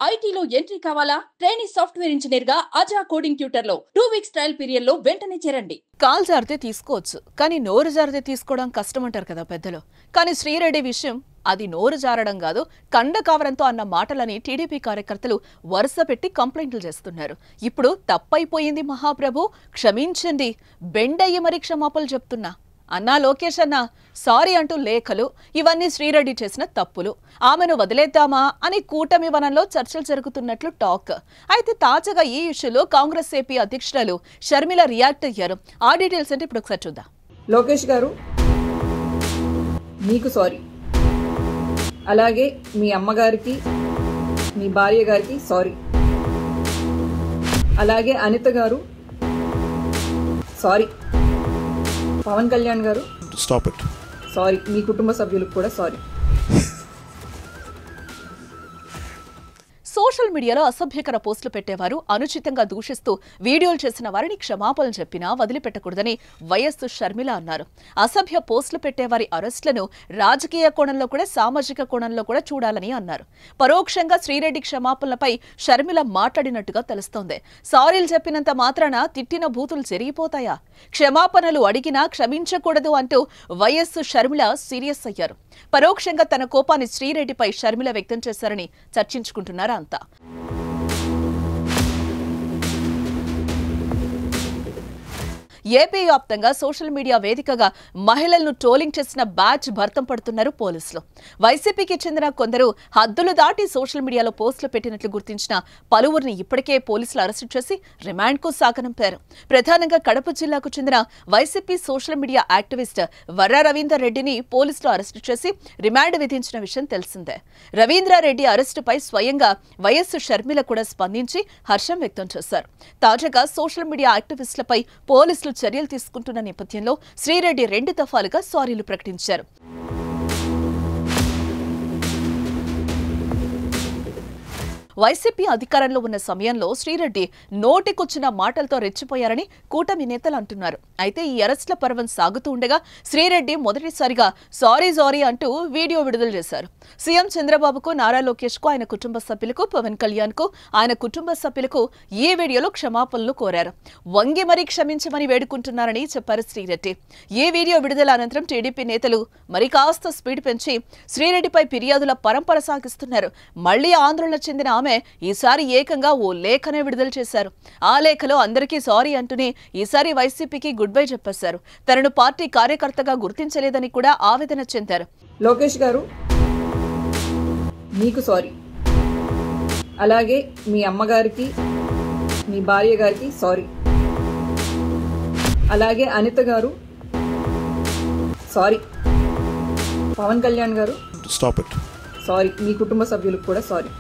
ఐటీలో ఎంట్రీ కావాలా? Trainee software engineer గా అజా కోడింగ్ ట్యూటర్ లో 2 వీక్స్ ట్రయల్ పీరియడ్ లో వెంటనే చేరండి. కాల్ జారితే తీసుకోవచ్చు, కానీ నోరు జారితే తీసుకోవడం కష్టం అంటారు కదా పెద్దలు. కానీ శ్రీరెడ్డి విషయం అది నోరు జారడం కాదు, కండ కావరంతో అన్న మాటలని టీడీపీ కార్యకర్తలు వరుస పెట్టి కంప్లైంట్లు చేస్తున్నారు. ఇప్పుడు తప్పైపోయింది మహాప్రభు, క్షమించండి, బెండయ్యి మరి క్షమాపణలు చెప్తున్నా అన్నా లోకేష్ అన్న సారీ అంటూ లేఖలు, ఇవన్నీ శ్రీరెడ్డి చేసిన తప్పులు, ఆమెను వదిలేద్దామా అని కూటమి వనంలో చర్చలు జరుగుతున్నట్లు టాక్. అయితే తాజాగా ఈ ఇష్యూలో కాంగ్రెస్ ఏపీ అధ్యక్షురాలు షర్మిల రియాక్ట్ అయ్యారు. ఆ డీటెయిల్స్ అంటే ఇప్పుడు ఒకసారి చూద్దాం. లోకేష్ గారు, మీకు సారీ. అలాగే మీ అమ్మగారికి, మీ భార్య గారికి సారీ. అలాగే అనిత గారు సారీ. పవన్ కళ్యాణ్ గారు స్టాప్ ఇట్, సారీ. మీ కుటుంబ సభ్యులకు కూడా సారీ. సోషల్ మీడియాలో అసభ్యకర పోస్టులు పెట్టేవారు, అనుచితంగా దూషిస్తూ వీడియోలు చేసిన వారిని క్షమాపణలు చెప్పినా వదిలిపెట్టకూడదని వైఎస్ షర్మిల అన్నారు. అసభ్య పోస్టులు పెట్టేవారి అరెస్టులను రాజకీయ కోణంలో కూడా సామాజిక కోణంలో కూడా చూడాలని అన్నారు. పరోక్షంగా శ్రీరెడ్డి క్షమాపణలపై షర్మిల మాట్లాడినట్టుగా తెలుస్తోంది. సారీలు చెప్పినంత మాత్రాన తిట్టిన బూతులు జరిగిపోతాయా? క్షమాపణలు అడిగినా క్షమించకూడదు అంటూ వైఎస్ షర్మిల సీరియస్ అయ్యారు. పరోక్షంగా తన కోపాన్ని శ్రీరెడ్డిపై షర్మిల వ్యక్తం చేశారని చర్చించుకుంటున్నారు అంతా. ఏపీ వ్యాప్తంగా సోషల్ మీడియా వేదికగా మహిళలను ట్రోలింగ్ చేసిన బ్యాచ్ భర్తం పడుతున్నారు పోలీసులు. వైసీపీకి చెందిన కొందరు హద్దులు దాటి సోషల్ మీడియాలో పోస్టులు పెట్టినట్లు గుర్తించిన పలువురిని ఇప్పటికే పోలీసులు అరెస్టు చేసి రిమాండ్కు సాగనంపారు. ప్రధానంగా కడప జిల్లాకు చెందిన YCP social media activist Varra Ravinder రెడ్డిని పోలీసులు అరెస్టు చేసి రిమాండ్ విధించిన విషయం తెలిసిందే. రవీంద్రారెడ్డి అరెస్టుపై స్వయంగా వైఎస్ షర్మిల కూడా స్పందించి హర్షం వ్యక్తం చేశారు. తాజాగా సోషల్ మీడియా యాక్టివిస్టులపై పోలీసులు చర్యలు తీసుకుంటున్న నేపథ్యంలో శ్రీరెడ్డి 2 దఫాలుగా సారీలు ప్రకటించారు. వైసీపీ అధికారంలో ఉన్న సమయంలో శ్రీరెడ్డి నోటికొచ్చిన మాటలతో రెచ్చిపోయారని కూటమి నేతలు అంటున్నారు. అయితే ఈ అరెస్టుల పర్వం సాగుతూ ఉండగా శ్రీరెడ్డి మొదటిసారిగా సారీ అంటూ వీడియో విడుదల చేశారు. సీఎం చంద్రబాబుకు, నారా లోకేష్ కు, ఆయన కుటుంబ సభ్యులకు, పవన్ కళ్యాణ్ కు, ఆయన కుటుంబ సభ్యులకు ఈ వీడియోలో క్షమాపణలు కోరారు. వంగి మరీ క్షమించమని వేడుకుంటున్నారని చెప్పారు శ్రీరెడ్డి. ఈ వీడియో విడుదల అనంతరం టీడీపీ నేతలు మరి కాస్త స్పీడ్ పెంచి శ్రీరెడ్డిపై ఫిర్యాదుల పరంపర సాగిస్తున్నారు. మళ్లీ ఆందోళన చెందిన ఆమె ఈసారి ఏకంగా ఓ లేఖనే విడుదల చేశారు. ఆ లేఖలో అందరికీ సారీ అంటూనే ఈసారి వైసీపీకి గుడ్ బై చెప్పేశారు. తనను పార్టీ కార్యకర్తగా గుర్తించలేదని కూడా ఆవేదన చెందారు. లోకేష్ గారు, మీకు సారీ. అలాగే మీ అమ్మగారికి, మీ భార్య గారికి సారీ. అలాగే అనిత గారు సారీ. పవన్ కళ్యాణ్ గారు స్టాప్ ఇట్, సారీ. మీ కుటుంబ సభ్యులకు కూడా సారీ.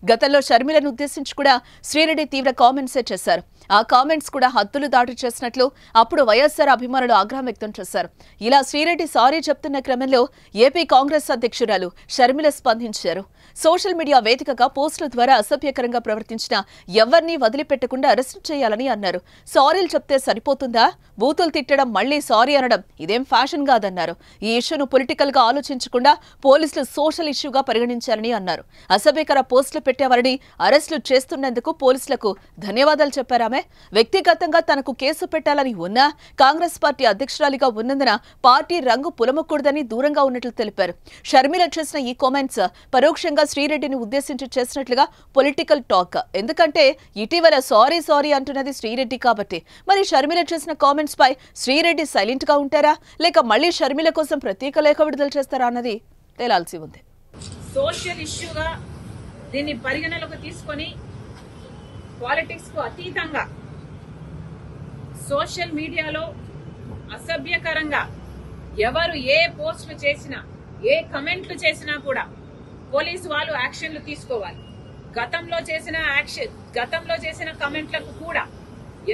గతంలో షర్మిలను ఉద్దేశించి కూడా శ్రీరెడ్డి తీవ్ర కామెంట్సే చేశారు. ఆ కామెంట్స్ కూడా హద్దులు దాటి చేసినట్లు అప్పుడు వైఎస్ఆర్ అభిమానులు ఆగ్రహం వ్యక్తం చేశారు. ఇలా శ్రీరెడ్డి సారీ చెప్తున్న క్రమంలో ఏపీ కాంగ్రెస్ అధ్యక్షురాలు షర్మిల స్పందించారు. సోషల్ మీడియా వేదికగా పోస్టుల ద్వారా అసభ్యకరంగా ప్రవర్తించిన ఎవరిని వదిలిపెట్టకుండా అరెస్టు చేయాలని అన్నారు. సారీలు చెప్తే సరిపోతుందా? బూతులు తిట్టడం, మళ్లీ సారీ అనడం ఇదేం ఫ్యాషన్ కాదన్నారు. ఈ ఇష్యూను పొలిటికల్ గా ఆలోచించకుండా పోలీసులు సోషల్ ఇష్యూగా పరిగణించాలని అన్నారు. అసభ్యకర పోస్టులు పెట్టేవారిని అరెస్టులు చేస్తున్నందుకు పోలీసులకు ధన్యవాదాలు చెప్పారు. వ్యక్తిగతంగా తనకు కేసు పెట్టాలని ఉన్నా కాంగ్రెస్ పార్టీ అధ్యక్షురాలిగా ఉన్నందున పార్టీ రంగు పులమకూడదని దూరంగా ఉన్నట్లు తెలిపారు. షర్మిల చేసిన ఈ కామెంట్స్ పరోక్షంగా శ్రీరెడ్డిని ఉద్దేశించి చేసినట్లుగా పొలిటికల్ టాక్. ఎందుకంటే ఇటీవల సారీ అంటున్నది శ్రీరెడ్డి కాబట్టి మరి షర్మిల చేసిన కామెంట్స్ పై శ్రీరెడ్డి సైలెంట్ గా ఉంటారా, లేక మళ్లీ షర్మిల కోసం ప్రత్యేక లేఖ విడుదల చేస్తారా అన్నది తేలాల్సి ఉంది. సోషల్ ఇష్యూగా దీన్ని పరిగణలోకి తీసుకొని పాలిటిక్స్ కు అతీతంగా సోషల్ మీడియాలో అసభ్యకరంగా ఎవరు ఏ పోస్టులు చేసినా, ఏ కమెంట్లు చేసినా కూడా పోలీసు వాళ్ళు యాక్షన్లు తీసుకోవాలి. గతంలో చేసిన కమెంట్లకు కూడా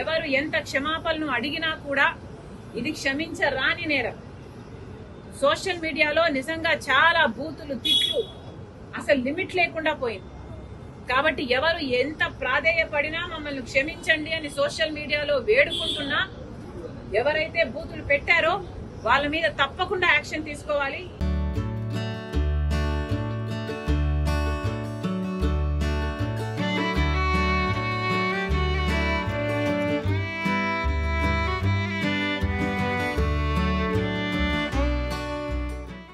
ఎవరు ఎంత క్షమాపణలు అడిగినా కూడా ఇది క్షమించరాని నేరం. సోషల్ మీడియాలో నిజంగా చాలా బూతులు, తిట్లు, అసలు లిమిట్ లేకుండా పోయింది. కాబట్టి ఎవరు ఎంత ప్రాధేయపడినా మమ్మల్ని క్షమించండి అని సోషల్ మీడియాలో వేడుకుంటున్నా ఎవరైతే బూతులు పెట్టారో వాళ్ళ మీద తప్పకుండా యాక్షన్ తీసుకోవాలి.